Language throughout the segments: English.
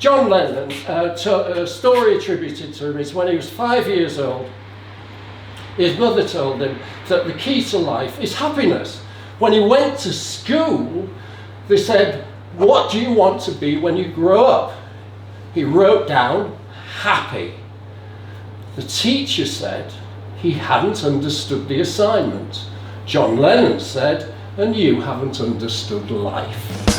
John Lennon, a story attributed to him is when he was 5 years old, his mother told him that the key to life is happiness. When he went to school, they said, what do you want to be when you grow up? He wrote down, happy. The teacher said he hadn't understood the assignment. John Lennon said, and you haven't understood life.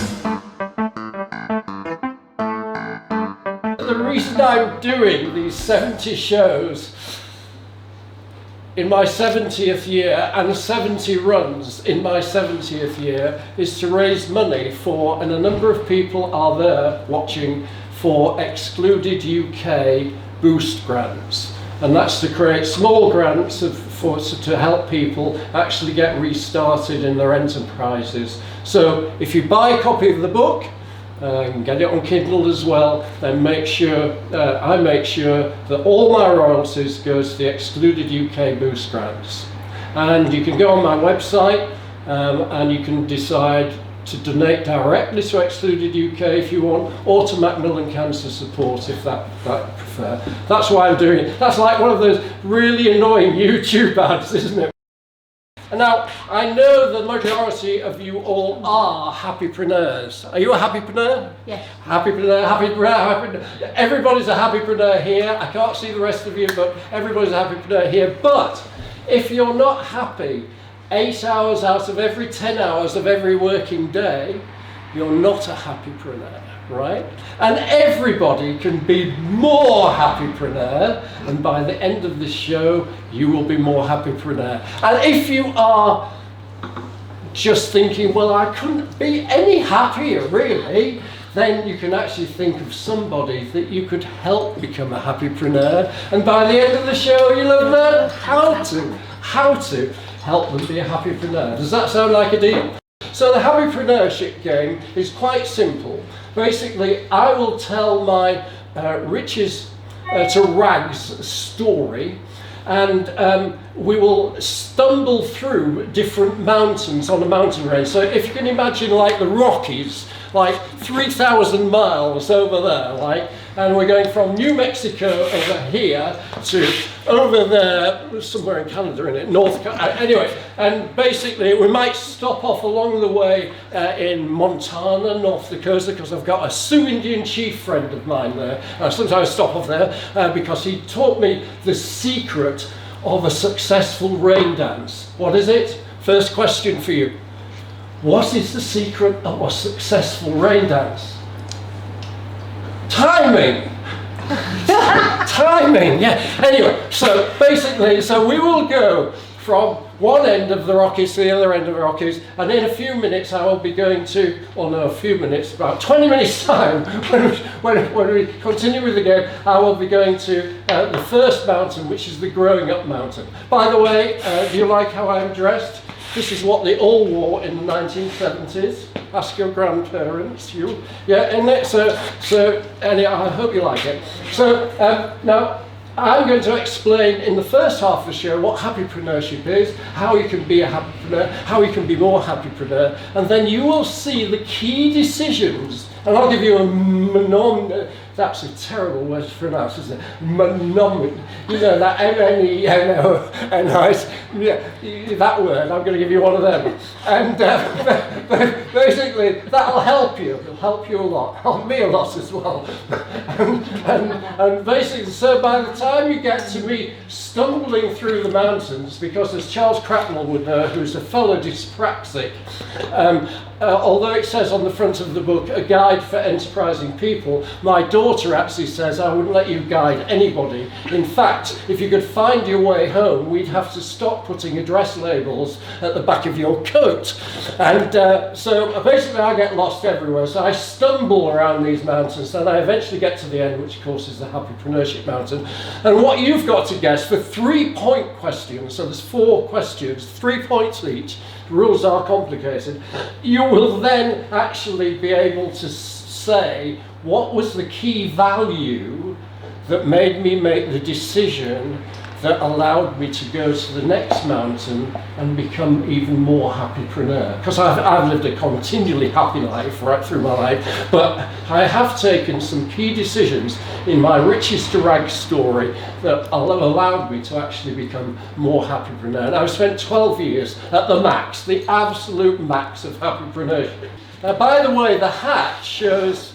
The reason I'm doing these 70 shows in my 70th year and 70 runs in my 70th year is to raise money for, and a number of people are there watching, for excluded UK boost grants. And that's to create small grants to help people actually get restarted in their enterprises. So if you buy a copy of the book, you can get it on Kindle as well, then make sure, I make sure that all my royalties goes to the excluded UK boost grants. And you can go on my website and you can decide to donate directly to Excluded UK if you want, or to Macmillan Cancer Support if that prefer. That's why I'm doing it. That's like one of those really annoying YouTube ads, isn't it? And now, I know the majority of you all are happypreneurs. Are you a happypreneur? Yes. Happypreneur. Everybody's a happypreneur here. I can't see the rest of you, but everybody's a happypreneur here. But if you're not happy 8 hours out of every 10 hours of every working day, you're not a happypreneur, right? And everybody can be more happypreneur, and by the end of the show, you will be more happypreneur. And if you are just thinking, well, I couldn't be any happier, really, then you can actually think of somebody that you could help become a happypreneur, and by the end of the show, you'll have learned how to help them be a happypreneur. Does that sound like a deal? So the happypreneurship game is quite simple. Basically, I will tell my riches to rags story, and we will stumble through different mountains on a mountain range. So if you can imagine like the Rockies, like 3,000 miles over there, like, and we're going from New Mexico over here to over there, somewhere in Canada, in it, North Carolina. Anyway, and basically we might stop off along the way in Montana, North Dakota, because I've got a Sioux Indian chief friend of mine there. Sometimes I stop off there because he taught me the secret of a successful rain dance. What is it? First question for you. What is the secret of a successful rain dance? Timing. Timing, yeah. Anyway, so basically, so we will go from one end of the Rockies to the other end of the Rockies, and in a few minutes I will be going to, or no, a few minutes, about 20 minutes time, when we continue with the game, I will be going to the first mountain, which is the Growing Up Mountain. By the way, do you like how I'm dressed? This is what they all wore in the 1970s. Ask your grandparents, you. Yeah, isn't it? So anyway, I hope you like it. So now I'm going to explain in the first half of the show what happypreneurship is, how you can be a happypreneur, how you can be more happypreneur, and then you will see the key decisions. And I'll give you a that's a terrible word to pronounce, isn't it? You know, that M-N-E-N-O-N-I, yeah, that word, I'm going to give you one of them. And basically, that'll help you. It'll help you a lot. Help me a lot as well. and basically, so by the time you get to me stumbling through the mountains, because as Charles Cracknell would know, who's a fellow dyspraxic, although it says on the front of the book, a guide for enterprising people, my daughter actually says, I wouldn't let you guide anybody. In fact, if you could find your way home, we'd have to stop putting address labels at the back of your coat. And so basically I get lost everywhere. So I stumble around these mountains, and I eventually get to the end, which of course is the Happypreneurship Mountain. And what you've got to guess for 3-point questions, so there's 4 questions, 3 points each, the rules are complicated, you will then actually be able to say what was the key value that made me make the decision that allowed me to go to the next mountain and become even more happypreneur. Because I've lived a continually happy life right through my life, but I have taken some key decisions in my riches to rags story that allowed me to actually become more happypreneur. And I've spent 12 years at the max, the absolute max of happypreneurship. By the way, the hat shows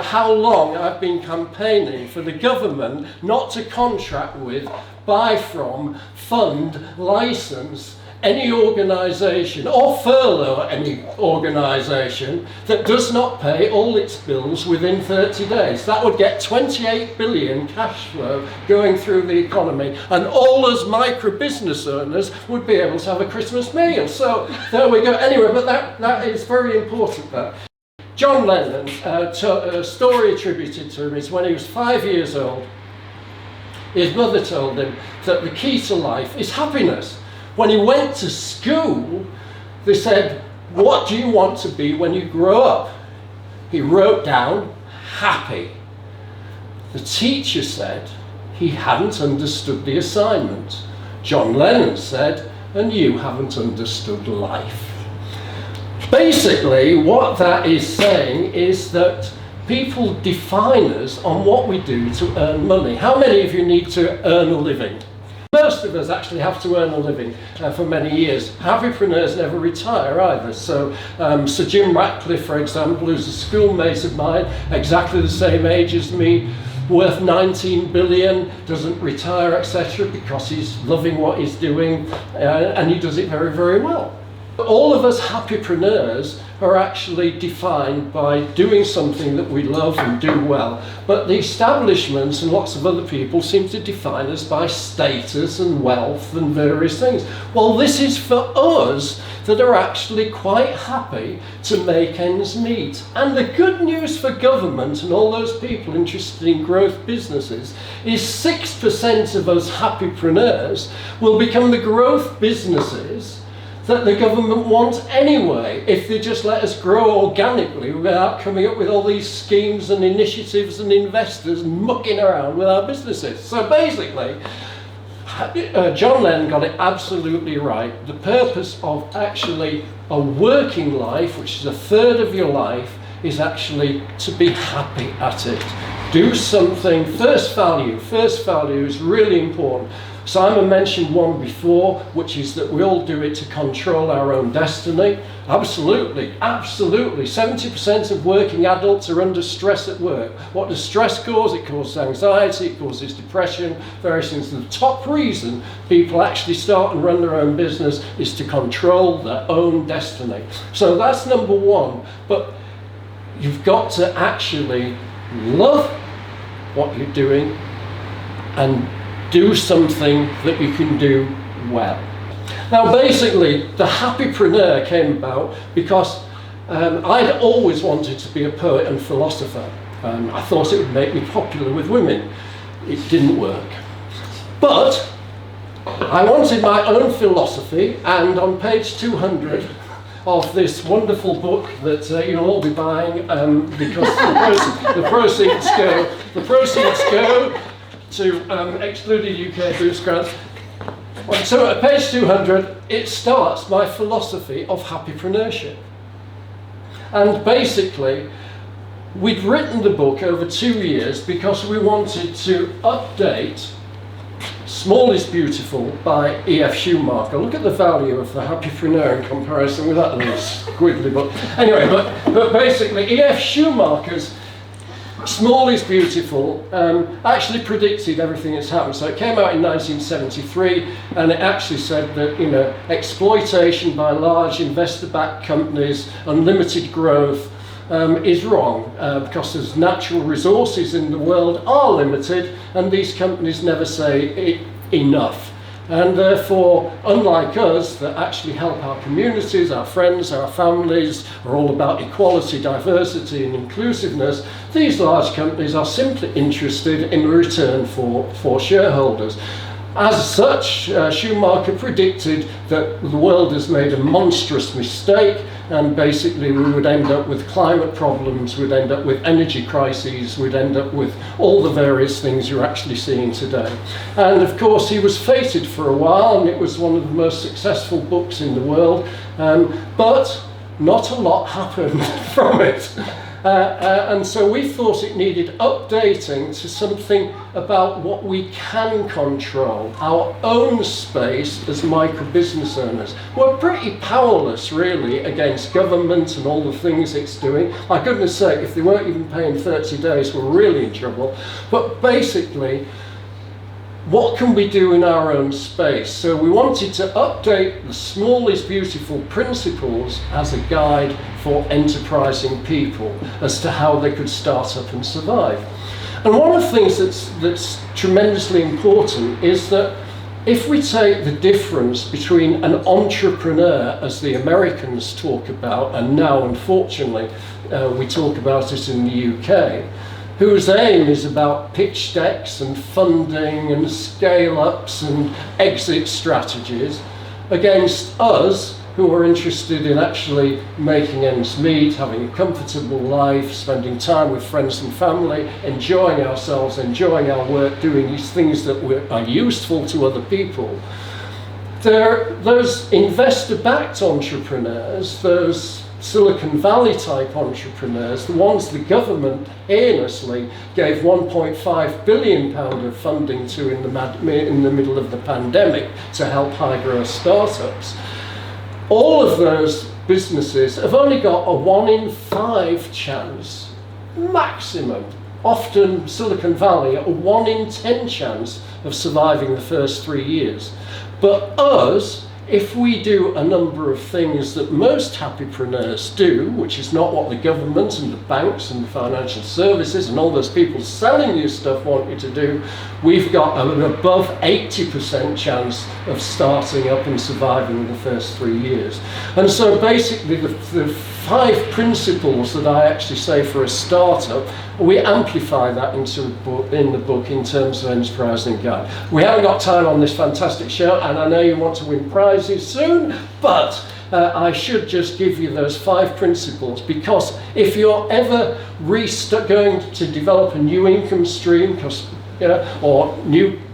how long I've been campaigning for the government not to contract with, buy from, fund, license any organisation or furlough any organisation that does not pay all its bills within 30 days. That would get 28 billion cash flow going through the economy, and all us micro business owners would be able to have a Christmas meal. So there we go. Anyway, but that is very important. That John Lennon, a story attributed to him is when he was 5 years old, his mother told him that the key to life is happiness. When he went to school, they said, "What do you want to be when you grow up?" He wrote down, "happy." The teacher said he hadn't understood the assignment. John Lennon said, "And you haven't understood life." Basically, what that is saying is that people define us on what we do to earn money. How many of you need to earn a living? Most of us actually have to earn a living for many years. Happypreneurs never retire either. So Sir Jim Ratcliffe, for example, who's a schoolmate of mine, exactly the same age as me, worth 19 billion, doesn't retire, etc., because he's loving what he's doing, and he does it very, very well. All of us happypreneurs are actually defined by doing something that we love and do well, but the establishments and lots of other people seem to define us by status and wealth and various things. Well, this is for us that are actually quite happy to make ends meet. And the good news for government and all those people interested in growth businesses is 6% of us happypreneurs will become the growth businesses that the government wants anyway, if they just let us grow organically without coming up with all these schemes and initiatives and investors mucking around with our businesses. So basically, John Lennon got it absolutely right. The purpose of actually a working life, which is a third of your life, is actually to be happy at it. Do something. First value is really important. Simon mentioned one before, which is that we all do it to control our own destiny. Absolutely, absolutely. 70% of working adults are under stress at work. What does stress cause? It causes anxiety, it causes depression, various things. The top reason people actually start and run their own business is to control their own destiny. So that's number one. But you've got to actually love what you're doing and do something that you can do well. Now basically, the happypreneur came about because I'd always wanted to be a poet and philosopher. I thought it would make me popular with women. It didn't work. But I wanted my own philosophy, and on page 200 of this wonderful book that you'll all be buying, because the proceeds go to excluded UK boost grants. So at page 200, it starts my philosophy of happypreneurship. And basically, we'd written the book over 2 years because we wanted to update Small is Beautiful by E.F. Schumacher. Look at the value of the Happypreneur in comparison with that little squiggly book. Anyway, but basically, E.F. Schumacher's Small is Beautiful actually predicted everything that's happened. So it came out in 1973, and it actually said that exploitation by large investor-backed companies, unlimited growth, is wrong because there's natural resources in the world are limited, and these companies never say enough. And therefore, unlike us that actually help our communities, our friends, our families, are all about equality, diversity and inclusiveness, these large companies are simply interested in return for shareholders. As such, Schumacher predicted that the world has made a monstrous mistake, and basically we would end up with climate problems, we'd end up with energy crises, we'd end up with all the various things you're actually seeing today. And of course he was feted for a while, and it was one of the most successful books in the world, but not a lot happened from it. And so we thought it needed updating to something about what we can control, our own space as micro business owners. We're pretty powerless really against government and all the things it's doing. My goodness sake, if they weren't even paying 30 days, we're really in trouble. But basically, what can we do in our own space? So we wanted to update the small is beautiful principles as a guide for enterprising people as to how they could start up and survive. And one of the things that's tremendously important is that if we take the difference between an entrepreneur, as the Americans talk about, and now unfortunately we talk about it in the UK, whose aim is about pitch decks and funding and scale-ups and exit strategies, against us, who are interested in actually making ends meet, having a comfortable life, spending time with friends and family, enjoying ourselves, enjoying our work, doing these things that are useful to other people. Those investor-backed entrepreneurs, those Silicon Valley type entrepreneurs, the ones the government heinously gave £1.5 billion of funding to in the middle of the pandemic to help high growth startups, all of those businesses have only got a 1 in 5 chance, maximum. Often Silicon Valley, a 1 in 10 chance of surviving the first 3 years. But us, if we do a number of things that most happypreneurs do, which is not what the government and the banks and the financial services and all those people selling you stuff want you to do, we've got an above 80% chance of starting up and surviving the first 3 years. And so basically the 5 principles that I actually say for a startup, we amplify that in the book in terms of enterprising guide. We haven't got time on this fantastic show, and I know you want to win prizes soon, but I should just give you those 5 principles, because if you're ever going to develop a new income stream, or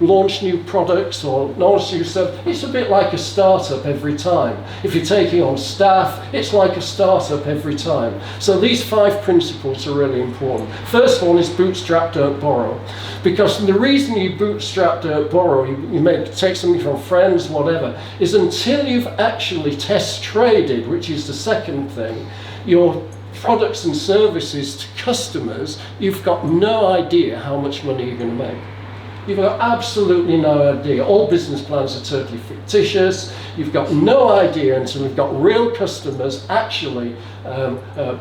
launch new products or launch new stuff, it's a bit like a startup every time. If you're taking on staff, it's like a startup every time. So these 5 principles are really important. First one is bootstrap, don't borrow. Because the reason you bootstrap, don't borrow, you may take something from friends, whatever, is until you've actually test traded, which is the second thing, your products and services to customers, you've got no idea how much money you're going to make. You've got absolutely no idea. All business plans are totally fictitious. You've got no idea until you've got real customers actually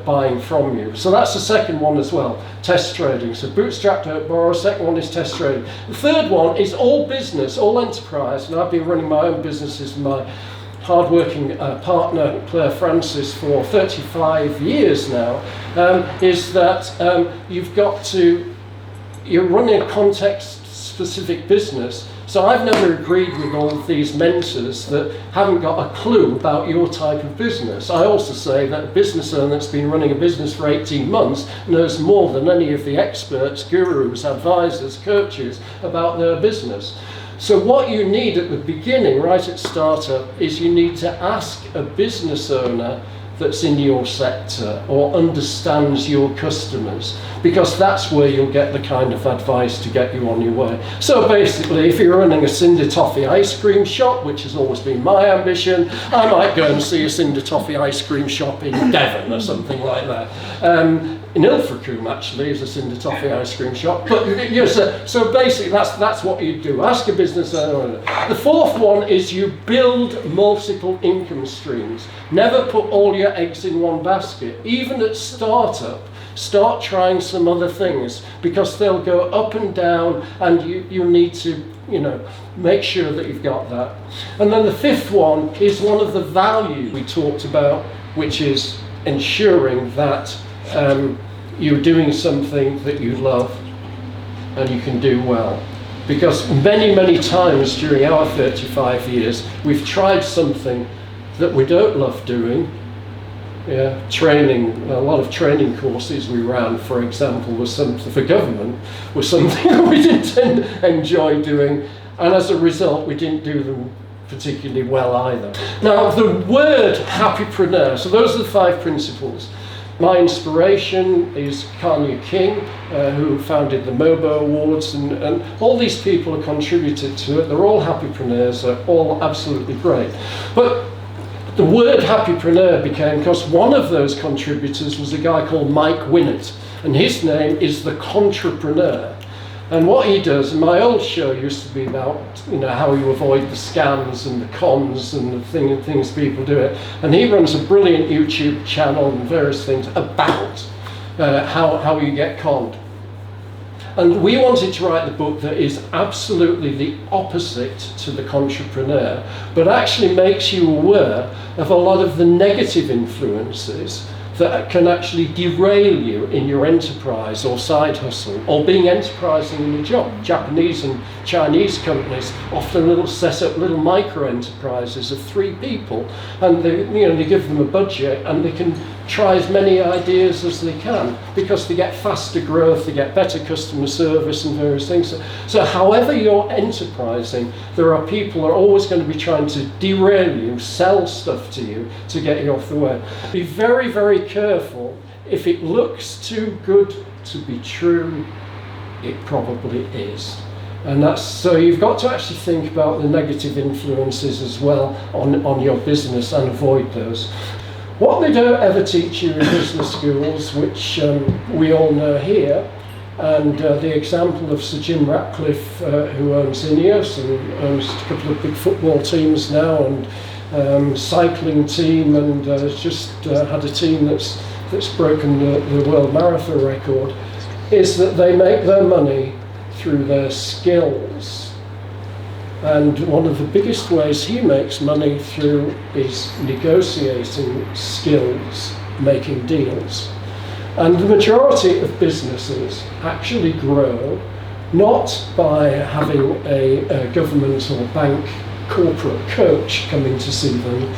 buying from you. So that's the second one as well, test trading. So bootstrap, don't borrow. Second one is test trading. The third one is all business, all enterprise, and I've been running my own businesses with my hard-working partner Claire Francis for 35 years now, is that you're running a context-specific business. So I've never agreed with all of these mentors that haven't got a clue about your type of business. I also say that a business owner that's been running a business for 18 months knows more than any of the experts, gurus, advisors, coaches about their business. So what you need at the beginning, right at startup, is you need to ask a business owner that's in your sector or understands your customers, because that's where you'll get the kind of advice to get you on your way. So basically, if you're running a Cinder Toffee ice cream shop, which has always been my ambition, I might go and see a Cinder Toffee ice cream shop in Devon or something like that. In Ilfracombe, actually, is a Cinder Toffee ice cream shop. But so basically, that's what you do. Ask a business owner. The fourth one is you build multiple income streams. Never put all your eggs in one basket. Even at startup, start trying some other things, because they'll go up and down, and you need to make sure that you've got that. And then the fifth one is one of the values we talked about, which is ensuring that you're doing something that you love and you can do well. Because many times during our 35 years, we've tried something that we don't love doing, training, a lot of training courses we ran, for example, was something for government, was something that we didn't enjoy doing, and as a result, we didn't do them particularly well either. Now, the word happypreneur, so those are the 5 principles. My inspiration is Kanye King, who founded the MOBO Awards, and all these people have contributed to it. They're all happypreneurs, they're all absolutely great. But the word happypreneur became because one of those contributors was a guy called Mike Winnett, and his name is the Contrapreneur. And what he does, and my old show used to be about, how you avoid the scams and the cons and the things people do it. And he runs a brilliant YouTube channel and various things about how you get conned. And we wanted to write the book that is absolutely the opposite to the Contrapreneur, but actually makes you aware of a lot of the negative influences that can actually derail you in your enterprise or side hustle, or being enterprising in a job. Japanese and Chinese companies often set up little micro enterprises of 3 people, and they give them a budget and they can try as many ideas as they can because they get faster growth, they get better customer service and various things. So however you're enterprising, there are people who are always going to be trying to derail you, sell stuff to you to get you off the way. Be very, very careful. If it looks too good to be true, it probably is. And so you've got to actually think about the negative influences as well on your business and avoid those. What they don't ever teach you in business schools, which we all know here, and the example of Sir Jim Ratcliffe, who owns Ineos and owns a couple of big football teams now, and cycling team, and has just had a team that's broken the world marathon record, is that they make their money through their skills. And one of the biggest ways he makes money through is negotiating skills, making deals. And the majority of businesses actually grow not by having a government or bank corporate coach coming to see them,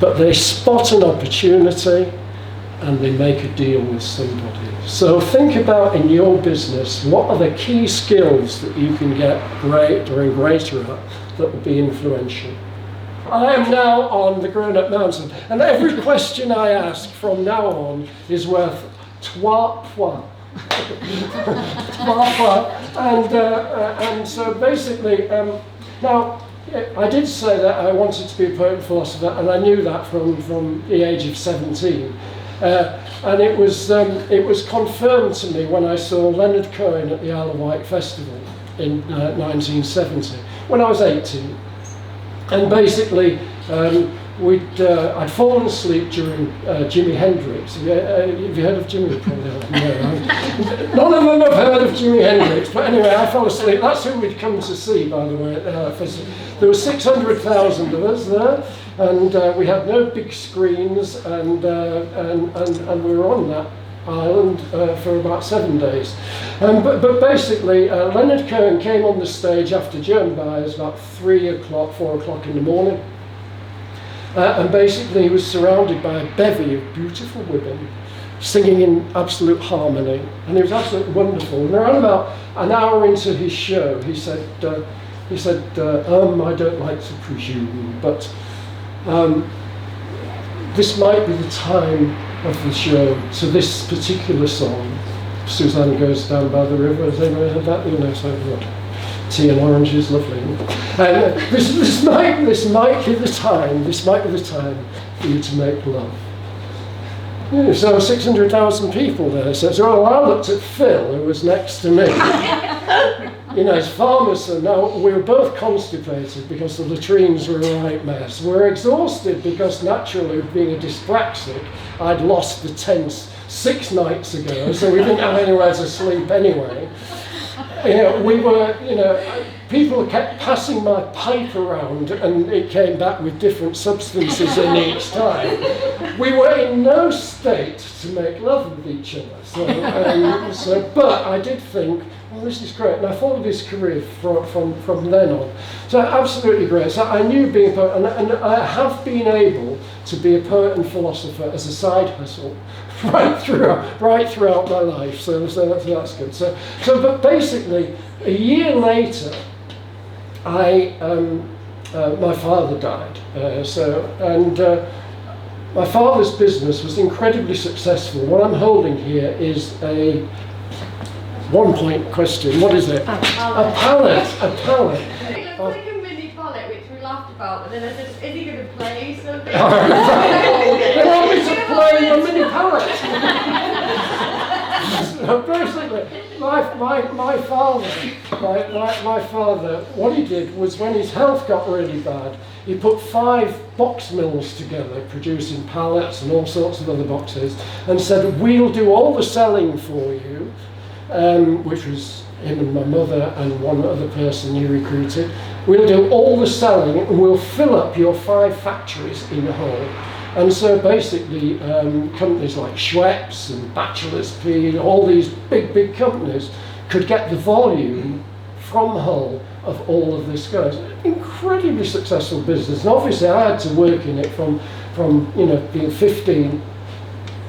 but they spot an opportunity and they make a deal with somebody. So think about in your business, what are the key skills that you can get greater and greater at that will be influential? I am now on the grown-up mountain, and every question I ask from now on is worth 3 points. 3 points. And so basically, now I did say that I wanted to be a poet and philosopher, and I knew that from the age of 17. And it was confirmed to me when I saw Leonard Cohen at the Isle of Wight Festival in 1970, when I was 18. And basically, I'd fallen asleep during Jimi Hendrix. Have you heard of Jimi? Probably no. None of them have heard of Jimi Hendrix, but anyway, I fell asleep. That's who we'd come to see, by the way, at the festival. There were 600,000 of us there, and we had no big screens, and we were on that island for about 7 days. But basically, Leonard Cohen came on the stage after Joan Baez about 3 o'clock, 4 o'clock in the morning. And basically he was surrounded by a bevy of beautiful women singing in absolute harmony, and it was absolutely wonderful. And around about an hour into his show, he said, I don't like to presume, but this might be the time of the show to this particular song. Suzanne Goes Down by the River. Has anyone heard that? You know, so tea and oranges, lovely. This might be the time. This might be the time for you to make love. Yeah, so 600,000 people there. So I looked at Phil, who was next to me. You know, his farmer's son. Now, we were both constipated because the latrines were a right mess. We were exhausted because, naturally, being a dyspraxic, I'd lost the tents 6 nights ago, so we didn't have anywhere to sleep anyway. we were, people kept passing my pipe around and it came back with different substances in each time. We were in no state to make love with each other. But I did think, well, this is great. And I followed his career from then on. So absolutely great. So I knew being a poet, and I have been able to be a poet and philosopher as a side hustle right throughout my life. So that's good. But basically, a year later, my father died. My father's business was incredibly successful. What I'm holding here is a one-point question. What is it? A palette. It looks like a mini palette, which we laughed about, but then I said, is he going to play something? They want me to play a mini palette. Basically, my father, what he did was when his health got really bad, he put 5 box mills together, producing pallets and all sorts of other boxes, and said, we'll do all the selling for you, which was him and my mother and one other person he recruited. We'll do all the selling and we'll fill up your 5 factories in Hull. And so basically companies like Schweppes and Bachelor's Pea, all these big companies could get the volume from Hull of all of this goes. Incredibly successful business. And obviously I had to work in it from being 15.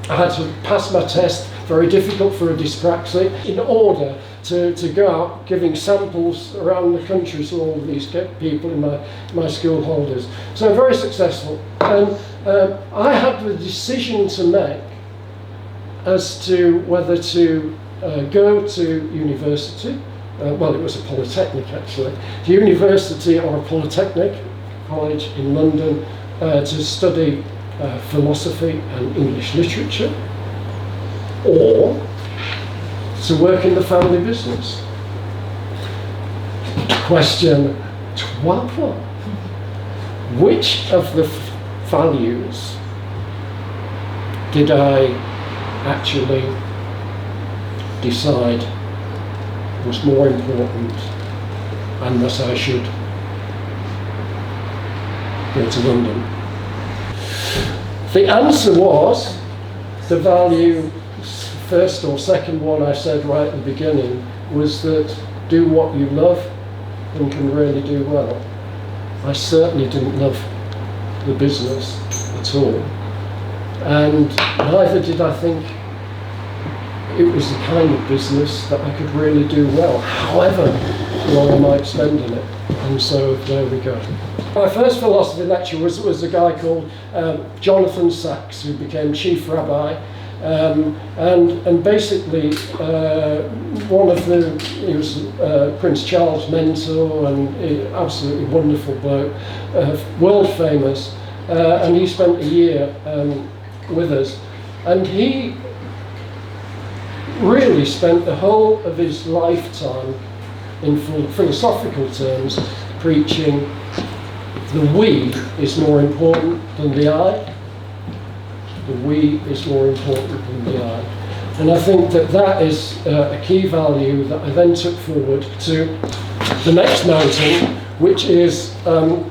I had to pass my test, very difficult for a dyspraxic, in order to go out giving samples around the country to all of these people in my school holders. So very successful. And I had the decision to make as to whether to go to university, well, it was a polytechnic actually, to university or a polytechnic college in London to study philosophy and English literature, or to work in the family business. Question 12. Which of the values did I actually decide was more important and that I should go to London? The answer was the value, first or second one I said right at the beginning, was that do what you love and can really do well. I certainly didn't love the business at all, and neither did I think it was the kind of business that I could really do well, however long I might spend in it. And so there we go. My first philosophy lecture was a guy called Jonathan Sachs, who became chief rabbi, and basically he was Prince Charles' mentor, and absolutely wonderful bloke, world famous, and he spent a year with us, and he really spent the whole of his lifetime in philosophical terms preaching the we is more important than the I. The we is more important than the I. And I think that is a key value that I then took forward to the next mountain, which is the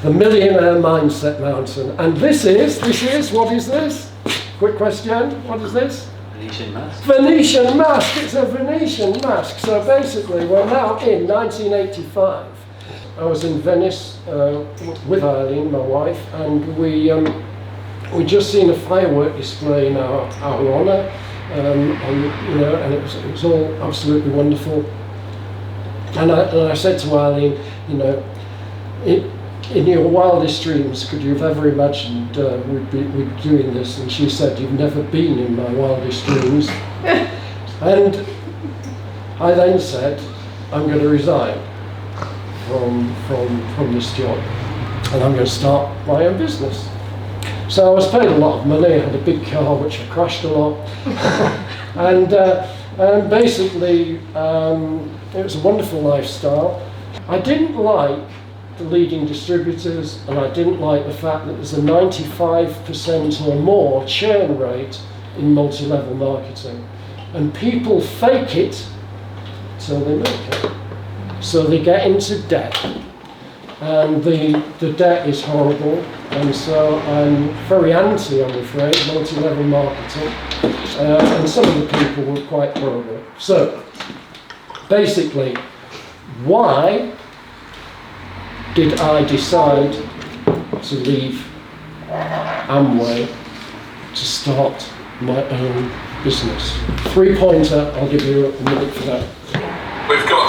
millionaire mindset mountain. And this is, what is this? Quick question, what is this? Venetian mask. Venetian mask, it's a Venetian mask. So basically we're now in 1985. I was in Venice with Eileen, my wife, and we'd just seen a firework display in our honour, and it was all absolutely wonderful. And I said to Eileen, in your wildest dreams, could you have ever imagined we'd be doing this? And she said, you've never been in my wildest dreams. And I then said, I'm going to resign from this job, and I'm going to start my own business. So I was paid a lot of money. I had a big car which I crashed a lot, and basically it was a wonderful lifestyle. I didn't like the leading distributors, and I didn't like the fact that there's a 95% or more churn rate in multi-level marketing, and people fake it till they make it. So they get into debt, and the debt is horrible, and so I'm very anti, I'm afraid, multi-level marketing, and some of the people were quite horrible. So basically, why did I decide to leave Amway to start my own business? 3-pointer, I'll give you a minute for that. We've got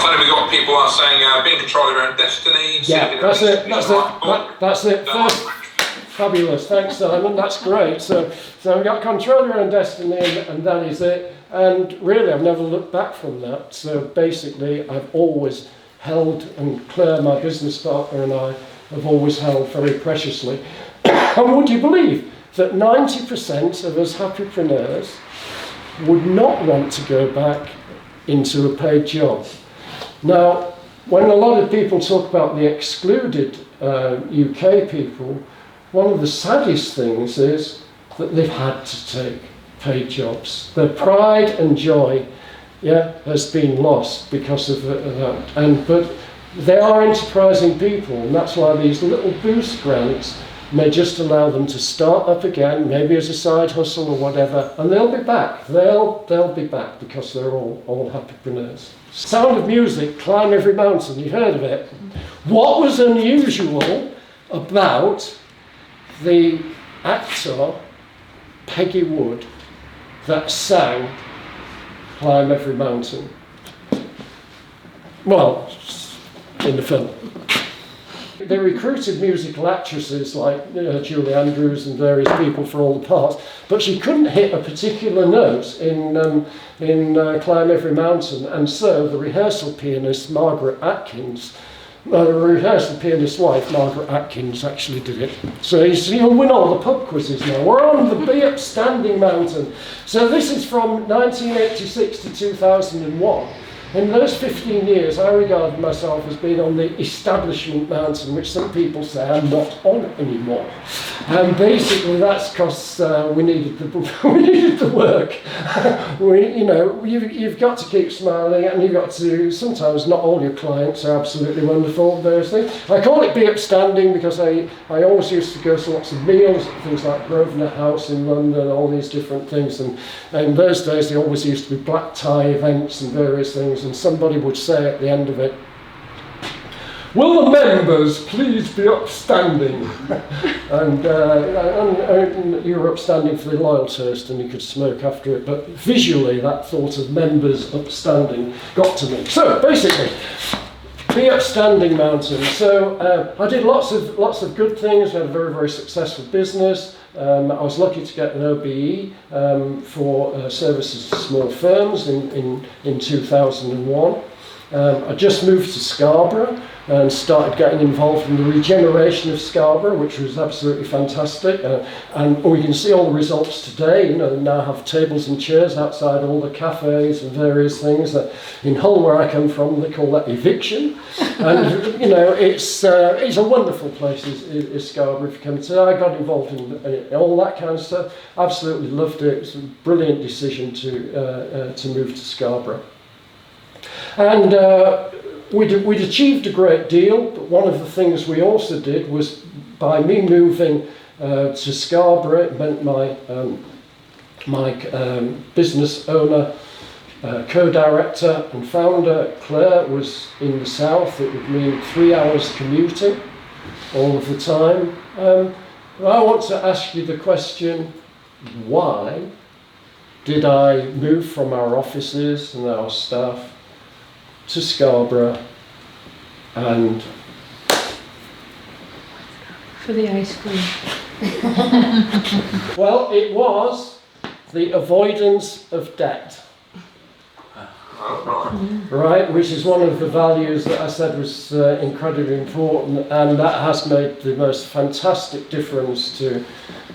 people are saying being control of your own destiny. Yeah, that's it. That's it. First, fabulous. Thanks, Simon. That's great. So we've got control of your own destiny, and that is it. And really, I've never looked back from that. So basically, I've always held, and Claire, my business partner, and I have always held very preciously. And would you believe that 90% of us happypreneurs would not want to go back into a paid job? Now, when a lot of people talk about the excluded UK people, one of the saddest things is that they've had to take paid jobs. Their pride and joy, has been lost because of that. But they are enterprising people, and that's why these little boost grants may just allow them to start up again, maybe as a side hustle or whatever, and they'll be back. They'll be back because they're all happypreneurs. Sound of Music, Climb Every Mountain, you've heard of it. What was unusual about the actor Peggy Wood that sang Climb Every Mountain? Well, in the film. They recruited musical actresses like Julie Andrews and various people for all the parts, but she couldn't hit a particular note in Climb Every Mountain, and so the rehearsal pianist Margaret Atkins, the rehearsal pianist's wife Margaret Atkins actually did it. So you'll win all the pub quizzes now. We're on the Be Upstanding mountain. So this is from 1986 to 2001. In those 15 years, I regarded myself as being on the establishment mountain, which some people say I'm not on anymore. And basically, that's because we needed the work. You've got to keep smiling, and you've got to. Sometimes not all your clients are absolutely wonderful. Those things. I call it Be Upstanding because I always used to go to lots of meals at things like Grosvenor House in London, all these different things. And in those days, there always used to be black tie events and various things. And somebody would say at the end of it, "Will the members please be upstanding?" and you were upstanding for the loyal toast, and you could smoke after it. But visually, that thought of members upstanding got to me. So basically, Be Upstanding mountain. So I did lots of good things. I had a very, very successful business. I was lucky to get an OBE for services to small firms in 2001. I just moved to Scarborough and started getting involved in the regeneration of Scarborough, which was absolutely fantastic. And we can see all the results today. They now have tables and chairs outside all the cafes and various things. In Hull, where I come from, they call that eviction. And it's a wonderful place. Is Scarborough? If you come to, I got involved in all that kind of stuff. Absolutely loved it. It was a brilliant decision to move to Scarborough. And we'd achieved a great deal, but one of the things we also did was, by me moving to Scarborough, it meant my business owner, co-director and founder, Claire, was in the south. It would mean 3 hours commuting all of the time. I want to ask you the question, why did I move from our offices and our staff to Scarborough? And for the ice cream. well, it was the avoidance of debt. Right, which is one of the values that I said was incredibly important, and that has made the most fantastic difference to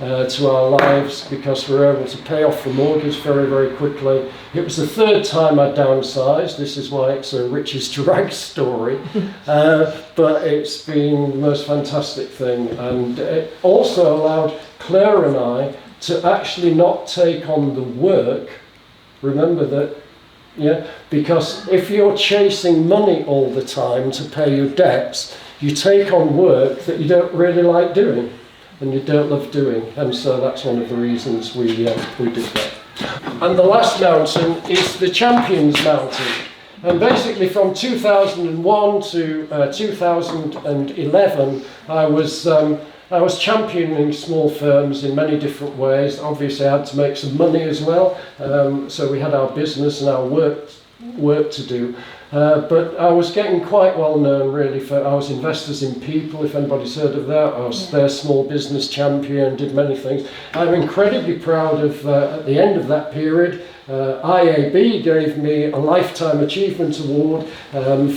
our lives, because we're able to pay off the mortgage very, very quickly. It was the third time I downsized. This is why it's a riches to rags story, but it's been the most fantastic thing, and it also allowed Claire and I to actually not take on the work. Remember that Yeah, because if you're chasing money all the time to pay your debts, you take on work that you don't really like doing and you don't love doing, and so that's one of the reasons we did that. And the last mountain is the Champions Mountain. And basically from 2001 to 2011, I was championing small firms in many different ways. Obviously I had to make some money as well, so we had our business and our work to do. But I was getting quite well known really I was Investors in People, if anybody's heard of that. I was their small business champion, did many things. I'm incredibly proud of, at the end of that period, IAB gave me a Lifetime Achievement Award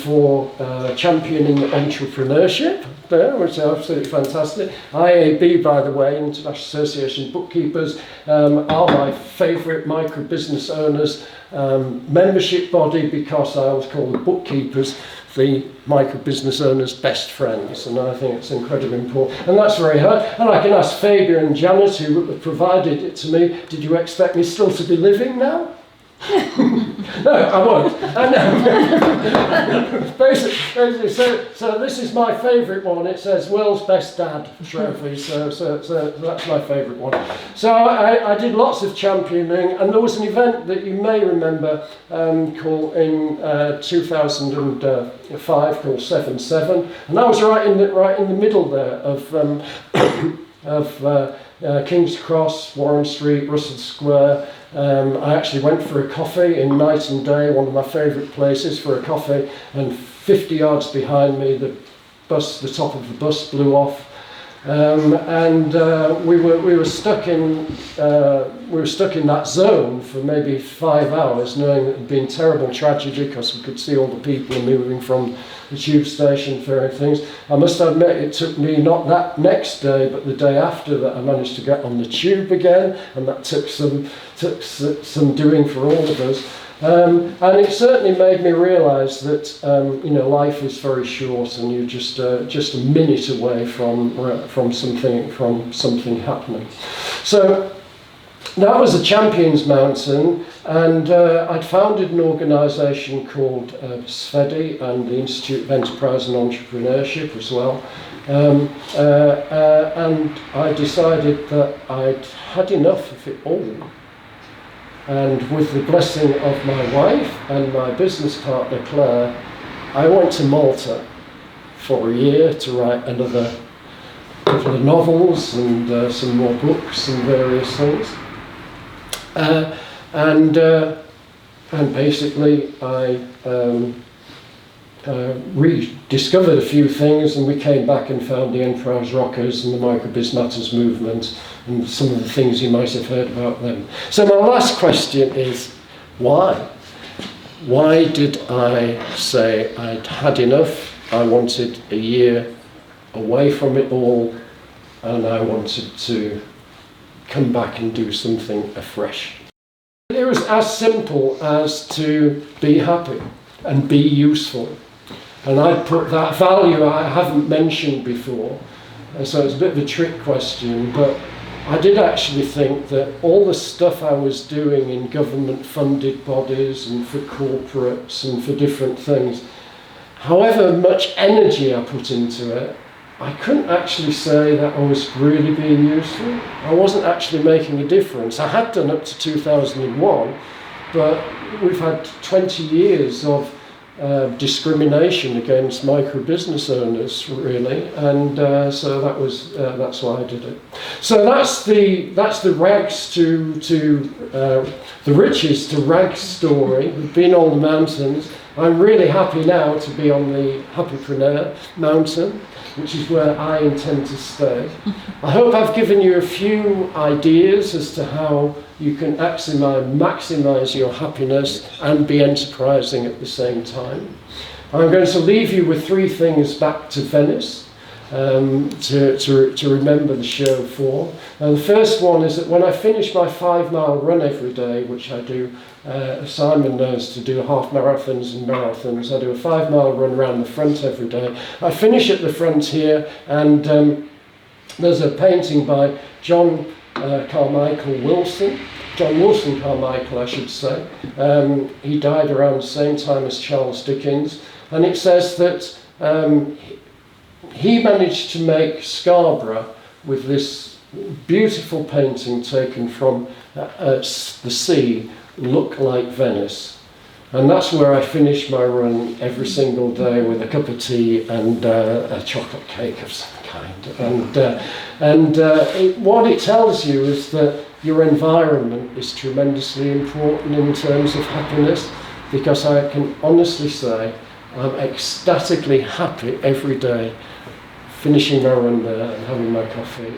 for championing entrepreneurship there, which is absolutely fantastic. IAB, by the way, International Association of Bookkeepers, are my favourite micro business owners membership body, because I was called the bookkeepers, the micro business owners' best friends, and I think it's incredibly important. And that's very hard. And I can ask Fabian and Janet, who provided it to me, did you expect me still to be living now? No, I won't. Basically, so this is my favourite one. It says World's Best Dad Trophy, so that's my favourite one. So I did lots of championing, and there was an event that you may remember called in 2005 called 7-7, and I was right in the middle there of King's Cross, Warren Street, Russell Square. I actually went for a coffee in Night and Day, one of my favourite places for a coffee, and 50 yards behind me the top of the bus blew off, and we were stuck in that zone for maybe 5 hours, knowing that it had been terrible tragedy because we could see all the people moving from the tube station for things. I must admit, it took me not that next day but the day after that I managed to get on the tube again, and that took some doing for all of us. And it certainly made me realise that life is very short, and you're just a minute away from something happening. So that was the Champions Mountain, and I'd founded an organisation called SVEDI and the Institute of Enterprise and Entrepreneurship as well. And I decided that I'd had enough of it all. And with the blessing of my wife and my business partner Claire, I went to Malta for a year to write another couple of novels and some more books and various things. And basically I rediscovered a few things, and we came back and found the Enterprise Rockers and the Microbiz Matters movement and some of the things you might have heard about them. So my last question is, why? Why did I say I'd had enough? I wanted a year away from it all, and I wanted to come back and do something afresh. It was as simple as to be happy and be useful. And I put that value I haven't mentioned before, so it's a bit of a trick question, but I did actually think that all the stuff I was doing in government-funded bodies and for corporates and for different things, however much energy I put into it, I couldn't actually say that I was really being useful. I wasn't actually making a difference. I had done up to 2001, but we've had 20 years of discrimination against micro business owners, really, and so that's why I did it. So that's the rags to the riches to rags story. We've been on the mountains. I'm really happy now to be on the Happipreneur mountain, which is where I intend to stay. I hope I've given you a few ideas as to how you can maximize your happiness and be enterprising at the same time. I'm going to leave you with 3 things back to Venice to remember the show for. The first one is that when I finish my 5-mile run every day, which I do, Simon knows to do half marathons and marathons. I do a 5-mile run around the front every day. I finish at the front here, and there's a painting by John Carmichael Wilson, John Wilson Carmichael, I should say. He died around the same time as Charles Dickens, and it says that he managed to make Scarborough with this beautiful painting taken from the sea look like Venice. And that's where I finish my run every single day with a cup of tea and a chocolate cake of some kind. What it tells you is that your environment is tremendously important in terms of happiness, because I can honestly say I'm ecstatically happy every day finishing my run there and having my coffee.